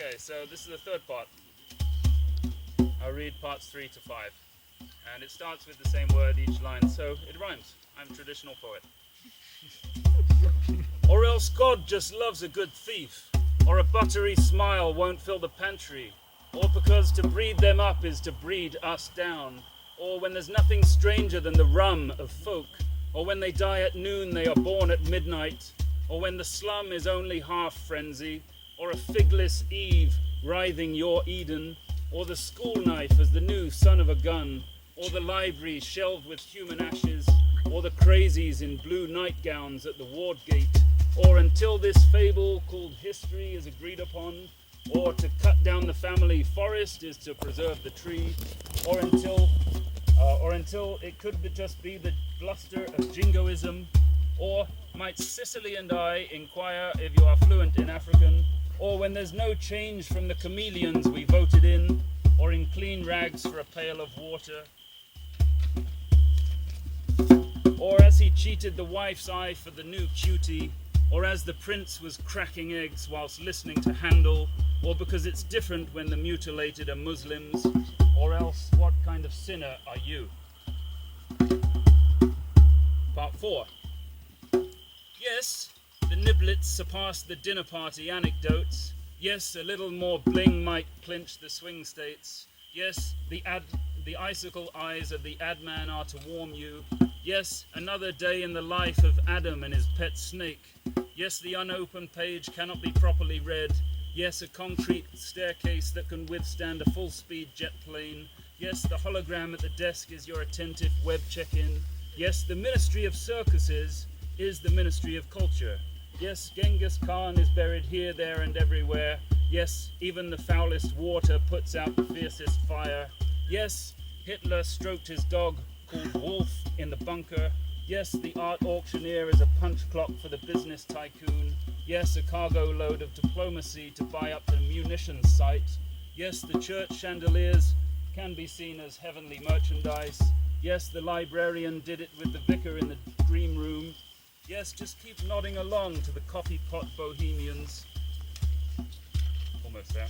Okay, so this is the third part. I'll read parts 3 to 5. And it starts with the same word each line, so it rhymes. I'm a traditional poet. Or else God just loves a good thief, or a buttery smile won't fill the pantry, or because to breed them up is to breed us down, or when there's nothing stranger than the rum of folk, or when they die at noon they are born at midnight, or when the slum is only half frenzy, or a figless Eve writhing your Eden, or the school knife as the new son of a gun, or the library shelved with human ashes, or the crazies in blue nightgowns at the ward gate, or until this fable called history is agreed upon, or to cut down the family forest is to preserve the tree, or until it could just be the bluster of jingoism, or might Sicily and I inquire if you are fluent in African, or when there's no change from the chameleons we voted in, or in clean rags for a pail of water, or as he cheated the wife's eye for the new cutie, or as the prince was cracking eggs whilst listening to Handel, or because it's different when the mutilated are Muslims, or else what kind of sinner are you? Part 4. Yes, the niblets surpass the dinner party anecdotes. Yes, a little more bling might clinch the swing states. Yes, the icicle eyes of the ad man are to warm you. Yes, another day in the life of Adam and his pet snake. Yes, the unopened page cannot be properly read. Yes, a concrete staircase that can withstand a full-speed jet plane. Yes, the hologram at the desk is your attentive web check-in. Yes, the Ministry of Circuses is the Ministry of Culture. Yes, Genghis Khan is buried here, there, and everywhere. Yes, even the foulest water puts out the fiercest fire. Yes, Hitler stroked his dog called Wolf in the bunker. Yes, the art auctioneer is a punch clock for the business tycoon. Yes, a cargo load of diplomacy to buy up the munitions site. Yes, the church chandeliers can be seen as heavenly merchandise. Yes, the librarian did it with the vicar in the green room. Yes, just keep nodding along to the coffee pot bohemians. Almost there.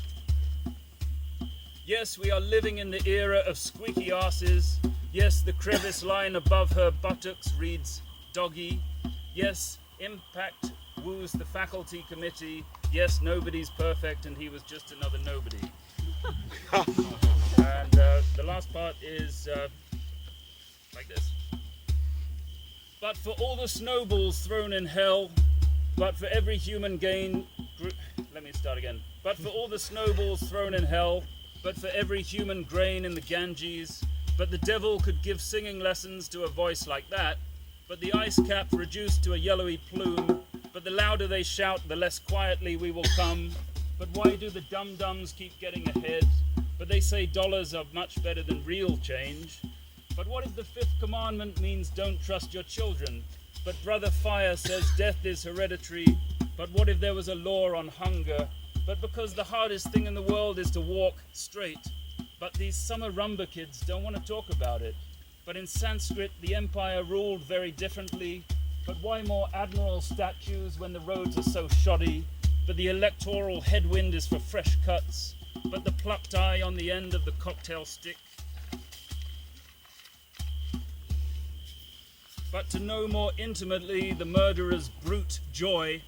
Yes, we are living in the era of squeaky asses. Yes, the crevice line above her buttocks reads doggy. Yes, impact woos the faculty committee. Yes, nobody's perfect and he was just another nobody. And the last part is like this. But for all the snowballs thrown in hell, but for every human gain... Let me start again. But for all the snowballs thrown in hell, but for every human grain in the Ganges, but the devil could give singing lessons to a voice like that, but the ice cap reduced to a yellowy plume, but the louder they shout, the less quietly we will come. But why do the dum-dums keep getting ahead? But they say dollars are much better than real change. But what if the fifth commandment means don't trust your children? But Brother Fire says death is hereditary. But what if there was a law on hunger? But because the hardest thing in the world is to walk straight. But these summer rumba kids don't want to talk about it. But in Sanskrit, the empire ruled very differently. But why more admiral statues when the roads are so shoddy? But the electoral headwind is for fresh cuts. But the plucked eye on the end of the cocktail stick. But to know more intimately the murderer's brute joy.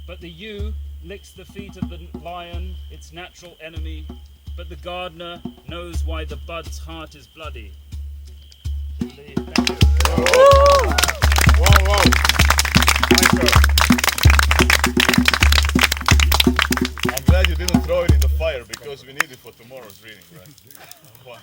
But the ewe licks the feet of the lion, its natural enemy. But the gardener knows why the bud's heart is bloody. Thank you. Wow. Nice work. I'm glad you didn't throw it in the fire because we need it for tomorrow's reading, right? Why?